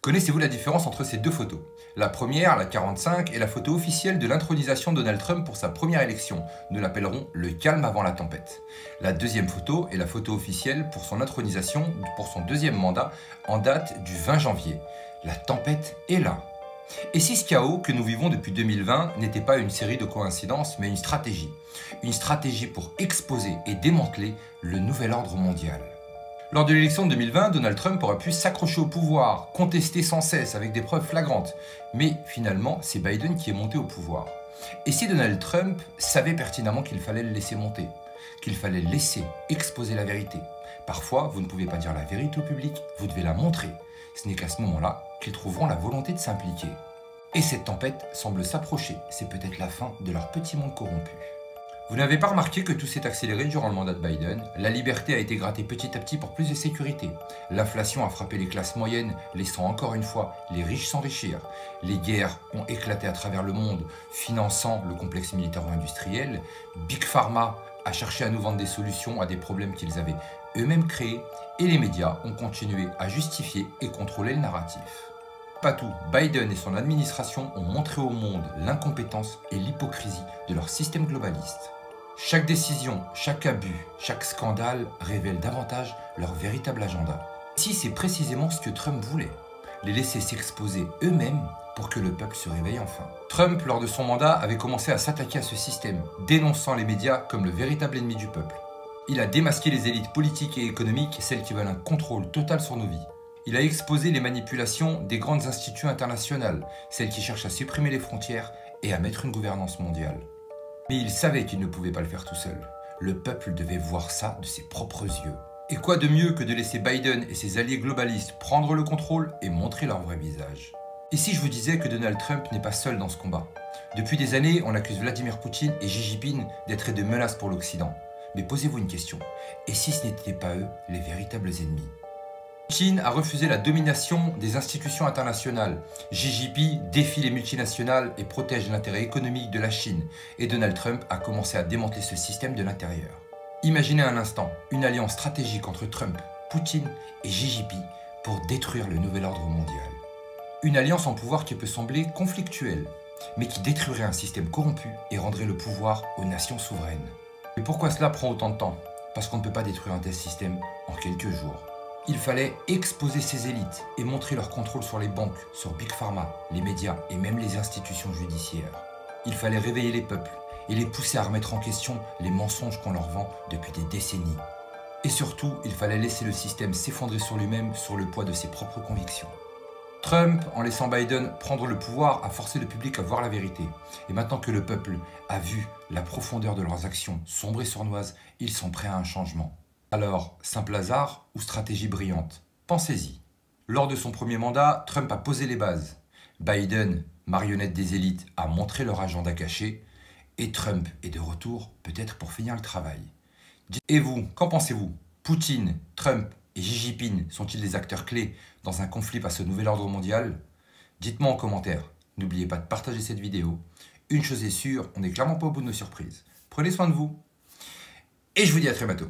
Connaissez-vous la différence entre ces deux photos? La première, la 45, est la photo officielle de l'intronisation de Donald Trump pour sa première élection. Nous l'appellerons le calme avant la tempête. La deuxième photo est la photo officielle pour son intronisation pour son deuxième mandat en date du 20 janvier. La tempête est là. Et si ce chaos que nous vivons depuis 2020 n'était pas une série de coïncidences, mais une stratégie? Une stratégie pour exposer et démanteler le nouvel ordre mondial. Lors de l'élection de 2020, Donald Trump aurait pu s'accrocher au pouvoir, contester sans cesse avec des preuves flagrantes. Mais finalement, c'est Biden qui est monté au pouvoir. Et si Donald Trump savait pertinemment qu'il fallait le laisser monter, qu'il fallait laisser exposer la vérité? Parfois, vous ne pouvez pas dire la vérité au public, vous devez la montrer. Ce n'est qu'à ce moment-là qu'ils trouveront la volonté de s'impliquer. Et cette tempête semble s'approcher, c'est peut-être la fin de leur petit monde corrompu. Vous n'avez pas remarqué que tout s'est accéléré durant le mandat de Biden? La liberté a été grattée petit à petit pour plus de sécurité. L'inflation a frappé les classes moyennes, laissant encore une fois les riches s'enrichir. Les guerres ont éclaté à travers le monde, finançant le complexe militaro-industriel. Big Pharma a cherché à nous vendre des solutions à des problèmes qu'ils avaient eux-mêmes créés. Et les médias ont continué à justifier et contrôler le narratif. Pas tout, Biden et son administration ont montré au monde l'incompétence et l'hypocrisie de leur système globaliste. Chaque décision, chaque abus, chaque scandale révèle davantage leur véritable agenda. Si c'est précisément ce que Trump voulait, les laisser s'exposer eux-mêmes pour que le peuple se réveille enfin. Trump, lors de son mandat, avait commencé à s'attaquer à ce système, dénonçant les médias comme le véritable ennemi du peuple. Il a démasqué les élites politiques et économiques, celles qui veulent un contrôle total sur nos vies. Il a exposé les manipulations des grandes institutions internationales, celles qui cherchent à supprimer les frontières et à mettre une gouvernance mondiale. Mais il savait qu'il ne pouvait pas le faire tout seul. Le peuple devait voir ça de ses propres yeux. Et quoi de mieux que de laisser Biden et ses alliés globalistes prendre le contrôle et montrer leur vrai visage? Et si je vous disais que Donald Trump n'est pas seul dans ce combat? Depuis des années, on accuse Vladimir Poutine et Xi Jinping d'être de menaces pour l'Occident. Mais posez-vous une question, et si ce n'étaient pas eux les véritables ennemis? Poutine a refusé la domination des institutions internationales. Xi Jinping défie les multinationales et protège l'intérêt économique de la Chine. Et Donald Trump a commencé à démanteler ce système de l'intérieur. Imaginez un instant une alliance stratégique entre Trump, Poutine et Xi Jinping pour détruire le nouvel ordre mondial. Une alliance en pouvoir qui peut sembler conflictuelle, mais qui détruirait un système corrompu et rendrait le pouvoir aux nations souveraines. Et pourquoi cela prend autant de temps? Parce qu'on ne peut pas détruire un tel système en quelques jours. Il fallait exposer ces élites et montrer leur contrôle sur les banques, sur Big Pharma, les médias et même les institutions judiciaires. Il fallait réveiller les peuples et les pousser à remettre en question les mensonges qu'on leur vend depuis des décennies. Et surtout, il fallait laisser le système s'effondrer sur lui-même sur le poids de ses propres convictions. Trump, en laissant Biden prendre le pouvoir, a forcé le public à voir la vérité. Et maintenant que le peuple a vu la profondeur de leurs actions sombres et sournoises, ils sont prêts à un changement. Alors, simple hasard ou stratégie brillante? Pensez-y. Lors de son premier mandat, Trump a posé les bases. Biden, marionnette des élites, a montré leur agenda caché. Et Trump est de retour, peut-être pour finir le travail. Et vous, qu'en pensez-vous? Poutine, Trump et Xi Jinping sont-ils des acteurs clés dans un conflit face au nouvel ordre mondial? Dites-moi en commentaire. N'oubliez pas de partager cette vidéo. Une chose est sûre, on n'est clairement pas au bout de nos surprises. Prenez soin de vous. Et je vous dis à très bientôt.